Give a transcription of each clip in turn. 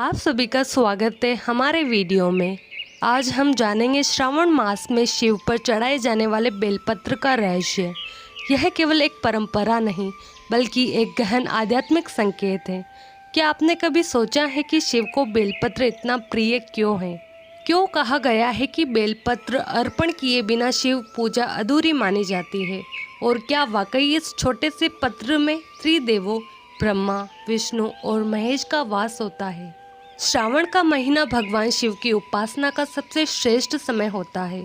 आप सभी का स्वागत है हमारे वीडियो में। आज हम जानेंगे श्रावण मास में शिव पर चढ़ाए जाने वाले बेलपत्र का रहस्य। यह केवल एक परंपरा नहीं बल्कि एक गहन आध्यात्मिक संकेत है। क्या आपने कभी सोचा है कि शिव को बेलपत्र इतना प्रिय क्यों है? क्यों कहा गया है कि बेलपत्र अर्पण किए बिना शिव पूजा अधूरी मानी जाती है? और क्या वाकई इस छोटे से पत्र में त्रिदेवों ब्रह्मा, विष्णु और महेश का वास होता है? श्रावण का महीना भगवान शिव की उपासना का सबसे श्रेष्ठ समय होता है।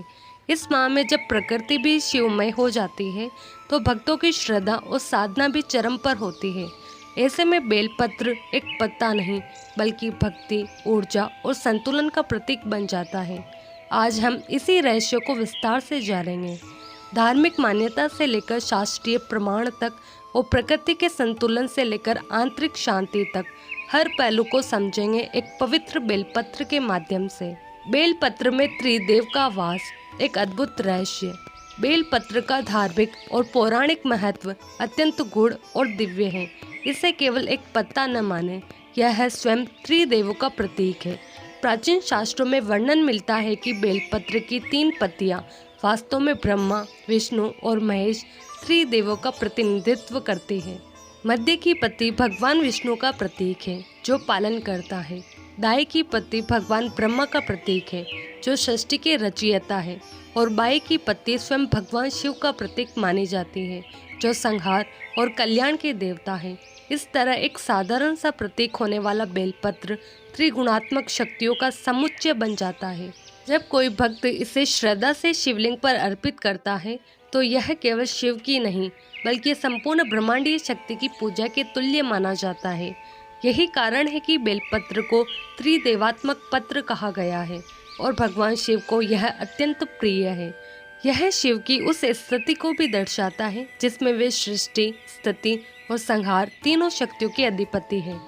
इस माह में जब प्रकृति भी शिवमय हो जाती है तो भक्तों की श्रद्धा और साधना भी चरम पर होती है। ऐसे में बेलपत्र एक पत्ता नहीं बल्कि भक्ति, ऊर्जा और संतुलन का प्रतीक बन जाता है। आज हम इसी रहस्य को विस्तार से जानेंगे। धार्मिक मान्यता से लेकर शास्त्रीय प्रमाण तक और प्रकृति के संतुलन से लेकर आंतरिक शांति तक हर पहलू को समझेंगे एक पवित्र बेलपत्र के माध्यम से। बेलपत्र में त्रिदेव का वास, एक अद्भुत रहस्य। बेलपत्र का धार्मिक और पौराणिक महत्व अत्यंत गूढ़ और दिव्य है। इसे केवल एक पत्ता न माने, यह स्वयं त्रिदेवों का प्रतीक है। प्राचीन शास्त्रों में वर्णन मिलता है कि बेलपत्र की 3 पत्तियां वास्तव में ब्रह्मा, विष्णु और महेश त्रिदेवों का प्रतिनिधित्व करती है। मध्य की पत्ती भगवान विष्णु का प्रतीक है जो पालन करता है। दाएं की पत्ती भगवान ब्रह्मा का प्रतीक है जो सृष्टि के रचयिता है। और बाएं की पत्ती स्वयं भगवान शिव का प्रतीक मानी जाती है जो संहार और कल्याण के देवता है। इस तरह एक साधारण सा प्रतीक होने वाला बेलपत्र त्रिगुणात्मक शक्तियों का समुच्चय बन जाता है। जब कोई भक्त इसे श्रद्धा से शिवलिंग पर अर्पित करता है तो यह केवल शिव की नहीं बल्कि संपूर्ण ब्रह्मांडीय शक्ति की पूजा के तुल्य माना जाता है। यही कारण है कि बेलपत्र को त्रिदेवात्मक पत्र कहा गया है और भगवान शिव को यह अत्यंत प्रिय है। यह शिव की उस स्थिति को भी दर्शाता है जिसमें वे सृष्टि, स्थिति और संहार तीनों शक्तियों के अधिपति हैं।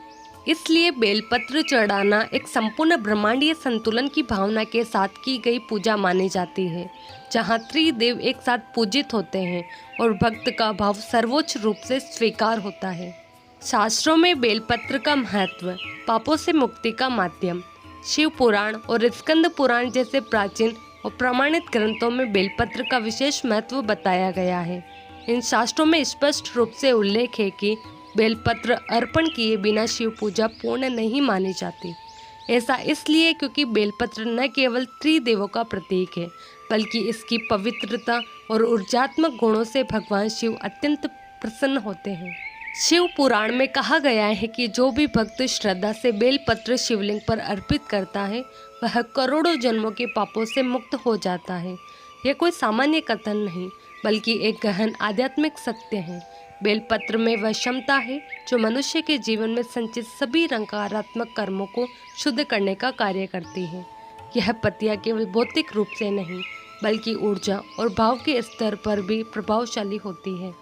इसलिए बेलपत्र चढ़ाना एक संपूर्ण ब्रह्मांडीय संतुलन की भावना के साथ की गई पूजा मानी जाती है, जहाँ त्रिदेव एक साथ पूजित होते हैं और भक्त का भाव सर्वोच्च रूप से स्वीकार होता है। शास्त्रों में बेलपत्र का महत्व, पापों से मुक्ति का माध्यम। शिव पुराण और स्कंद पुराण जैसे प्राचीन और प्रमाणित ग्रंथों में बेलपत्र का विशेष महत्व बताया गया है। इन शास्त्रों में स्पष्ट रूप से उल्लेख है कि बेलपत्र अर्पण किए बिना शिव पूजा पूर्ण नहीं मानी जाती। ऐसा इसलिए क्योंकि बेलपत्र न केवल त्रिदेवों का प्रतीक है बल्कि इसकी पवित्रता और ऊर्जात्मक गुणों से भगवान शिव अत्यंत प्रसन्न होते हैं। शिव पुराण में कहा गया है कि जो भी भक्त श्रद्धा से बेलपत्र शिवलिंग पर अर्पित करता है वह करोड़ों जन्मों के पापों से मुक्त हो जाता है। यह कोई सामान्य कथन नहीं बल्कि एक गहन आध्यात्मिक सत्य है। बेलपत्र में वह क्षमता है जो मनुष्य के जीवन में संचित सभी नकारात्मक कर्मों को शुद्ध करने का कार्य करती है। यह पत्तियां केवल भौतिक रूप से नहीं बल्कि ऊर्जा और भाव के स्तर पर भी प्रभावशाली होती है।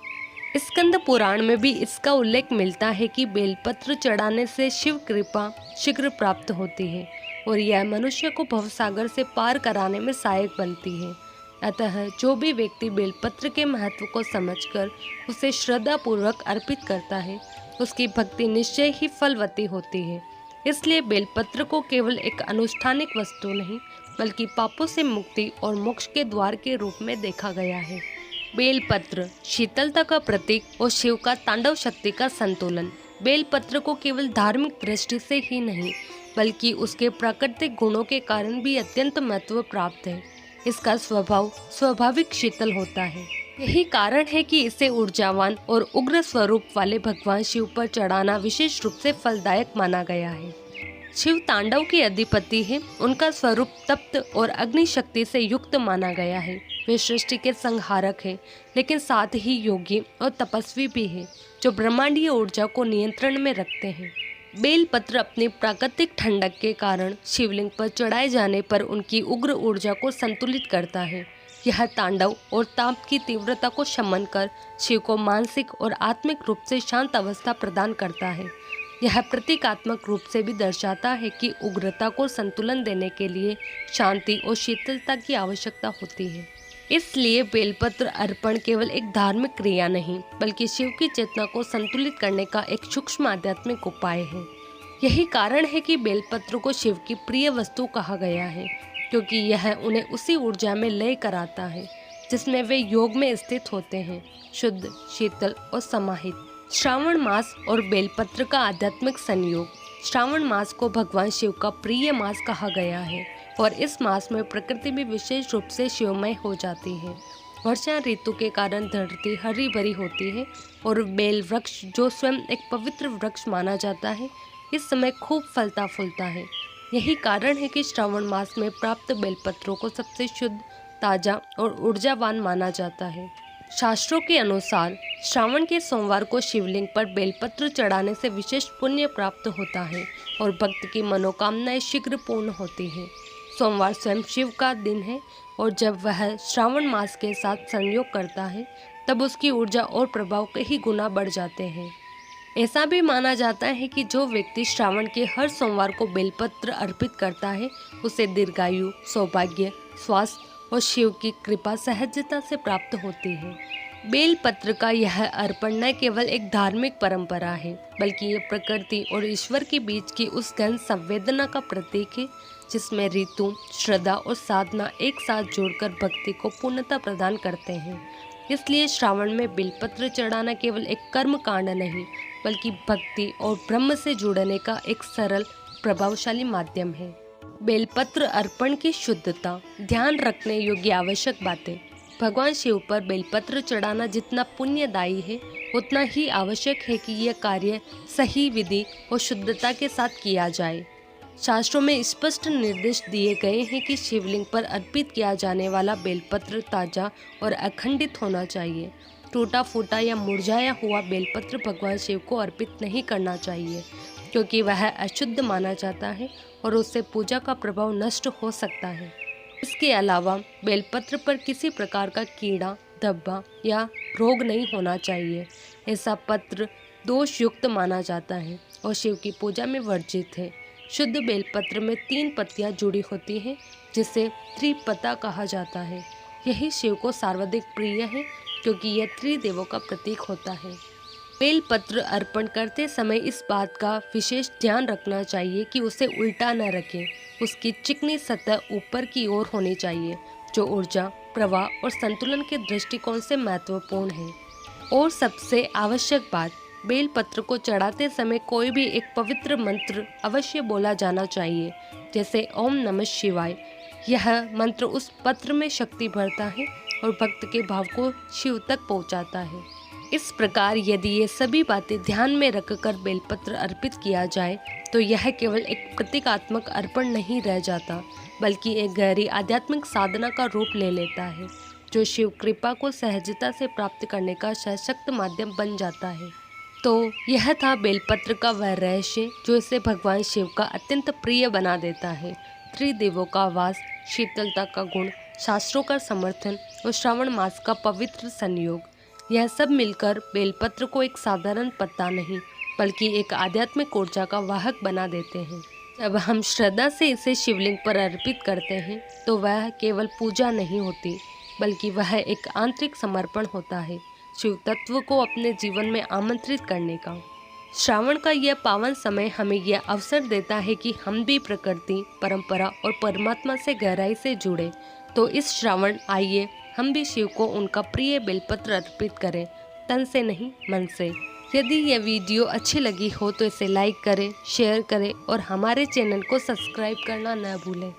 स्कंद पुराण में भी इसका उल्लेख मिलता है कि बेलपत्र चढ़ाने से शिव कृपा शीघ्र प्राप्त होती है और यह मनुष्य को भवसागर से पार कराने में सहायक बनती है। अतः जो भी व्यक्ति बेलपत्र के महत्व को समझकर उसे श्रद्धा पूर्वक अर्पित करता है उसकी भक्ति निश्चय ही फलवती होती है। इसलिए बेलपत्र को केवल एक अनुष्ठानिक वस्तु नहीं बल्कि पापों से मुक्ति और मोक्ष के द्वार के रूप में देखा गया है। बेलपत्र शीतलता का प्रतीक और शिव का तांडव शक्ति का संतुलन। बेलपत्र को केवल धार्मिक दृष्टि से ही नहीं बल्कि उसके प्राकृतिक गुणों के कारण भी अत्यंत महत्व प्राप्त है। इसका स्वभाव स्वाभाविक शीतल होता है। यही कारण है कि इसे ऊर्जावान और उग्र स्वरूप वाले भगवान शिव पर चढ़ाना विशेष रूप से फलदायक माना गया है। शिव तांडव के अधिपति है। उनका स्वरूप तप्त और अग्नि शक्ति से युक्त माना गया है। वे सृष्टि के संहारक हैं लेकिन साथ ही योगी और तपस्वी भी है जो ब्रह्मांडीय ऊर्जा को नियंत्रण में रखते हैं। बेलपत्र अपनी प्राकृतिक ठंडक के कारण शिवलिंग पर चढ़ाए जाने पर उनकी उग्र ऊर्जा को संतुलित करता है। यह तांडव और ताप की तीव्रता को शमन कर शिव को मानसिक और आत्मिक रूप से शांत अवस्था प्रदान करता है। यह प्रतीकात्मक रूप से भी दर्शाता है कि उग्रता को संतुलन देने के लिए शांति और शीतलता की आवश्यकता होती है। इसलिए बेलपत्र अर्पण केवल एक धार्मिक क्रिया नहीं बल्कि शिव की चेतना को संतुलित करने का एक सूक्ष्म आध्यात्मिक उपाय है। यही कारण है कि बेलपत्र को शिव की प्रिय वस्तु कहा गया है, क्योंकि यह उन्हें उसी ऊर्जा में लय कराता है जिसमें वे योग में स्थित होते हैं, शुद्ध, शीतल और समाहित। श्रावण मास और बेलपत्र का आध्यात्मिक संयोग। श्रावण मास को भगवान शिव का प्रिय मास कहा गया है और इस मास में प्रकृति भी विशेष रूप से शिवमय हो जाती है। वर्षा ऋतु के कारण धरती हरी भरी होती है और बेल वृक्ष, जो स्वयं एक पवित्र वृक्ष माना जाता है, इस समय खूब फलता फूलता है। यही कारण है कि श्रावण मास में प्राप्त बेलपत्रों को सबसे शुद्ध, ताजा और ऊर्जावान माना जाता है। शास्त्रों के अनुसार श्रावण के सोमवार को शिवलिंग पर बेलपत्र चढ़ाने से विशेष पुण्य प्राप्त होता है और भक्त की मनोकामनाएं शीघ्र पूर्ण होती हैं। सोमवार स्वयं शिव का दिन है और जब वह श्रावण मास के साथ संयोग करता है तब उसकी ऊर्जा और प्रभाव कई गुना बढ़ जाते हैं। ऐसा भी माना जाता है कि जो व्यक्ति श्रावण के हर सोमवार को बेलपत्र अर्पित करता है उसे दीर्घायु, सौभाग्य, स्वास्थ्य और शिव की कृपा सहजता से प्राप्त होती है। बेलपत्र का यह अर्पण न केवल एक धार्मिक परंपरा है, बल्कि ये प्रकृति और ईश्वर के बीच की उस गहन संवेदना का प्रतीक है जिसमें ऋतु, श्रद्धा और साधना एक साथ जोड़कर भक्ति को पूर्णता प्रदान करते हैं। इसलिए श्रावण में बेलपत्र चढ़ाना केवल एक कर्म कांड नहीं, बल्कि भक्ति और ब्रह्म से जुड़ने का एक सरल, प्रभावशाली माध्यम है। बेलपत्र अर्पण की शुद्धता। ध्यान रखने योग्य आवश्यक बातें। भगवान शिव पर बेलपत्र चढ़ाना जितना पुण्यदायी है, उतना ही आवश्यक है कि यह कार्य सही विधि और शुद्धता के साथ किया जाए। शास्त्रों में स्पष्ट निर्देश दिए गए हैं कि शिवलिंग पर अर्पित किया जाने वाला बेलपत्र ताजा और अखंडित होना चाहिए। टूटा फूटा या मुरझाया हुआ बेलपत्र भगवान शिव को अर्पित नहीं करना चाहिए, क्योंकि वह अशुद्ध माना जाता है और उससे पूजा का प्रभाव नष्ट हो सकता है। इसके अलावा बेलपत्र पर किसी प्रकार का कीड़ा, धब्बा या रोग नहीं होना चाहिए। ऐसा पत्र दोष युक्त माना जाता है और शिव की पूजा में वर्जित है। शुद्ध बेलपत्र में 3 पत्तियां जुड़ी होती हैं, जिसे त्रिपता कहा जाता है। यही शिव को सर्वाधिक प्रिय है, क्योंकि यह त्रिदेवों का प्रतीक होता है। बेलपत्र अर्पण करते समय इस बात का विशेष ध्यान रखना चाहिए कि उसे उल्टा न रखें। उसकी चिकनी सतह ऊपर की ओर होनी चाहिए, जो ऊर्जा, प्रवाह और संतुलन के दृष्टिकोण से महत्वपूर्ण है। और सबसे आवश्यक बात, बेलपत्र को चढ़ाते समय कोई भी एक पवित्र मंत्र अवश्य बोला जाना चाहिए, जैसे ओम नमः शिवाय। यह मंत्र उस पत्र में शक्ति भरता है और भक्त के भाव को शिव तक पहुंचाता है। इस प्रकार यदि ये सभी बातें ध्यान में रखकर बेलपत्र अर्पित किया जाए तो यह केवल एक प्रतीकात्मक अर्पण नहीं रह जाता, बल्कि एक गहरी आध्यात्मिक साधना का रूप ले लेता है, जो शिव कृपा को सहजता से प्राप्त करने का सशक्त माध्यम बन जाता है। तो यह था बेलपत्र का वह रहस्य जो इसे भगवान शिव का अत्यंत प्रिय बना देता है। त्रिदेवों का वास, शीतलता का गुण, शास्त्रों का समर्थन और श्रावण मास का पवित्र संयोग, यह सब मिलकर बेलपत्र को एक साधारण पत्ता नहीं, बल्कि एक आध्यात्मिक ऊर्जा का वाहक बना देते हैं। जब हम श्रद्धा से इसे शिवलिंग पर अर्पित करते हैं तो वह केवल पूजा नहीं होती, बल्कि वह एक आंतरिक समर्पण होता है, शिव तत्व को अपने जीवन में आमंत्रित करने का। श्रावण का यह पावन समय हमें यह अवसर देता है कि हम भी प्रकृति, परंपरा और परमात्मा से गहराई से जुड़े। तो इस श्रावण आइए हम भी शिव को उनका प्रिय बेलपत्र अर्पित करें, तन से नहीं मन से। यदि यह वीडियो अच्छी लगी हो तो इसे लाइक करें, शेयर करें और हमारे चैनल को सब्सक्राइब करना न भूलें।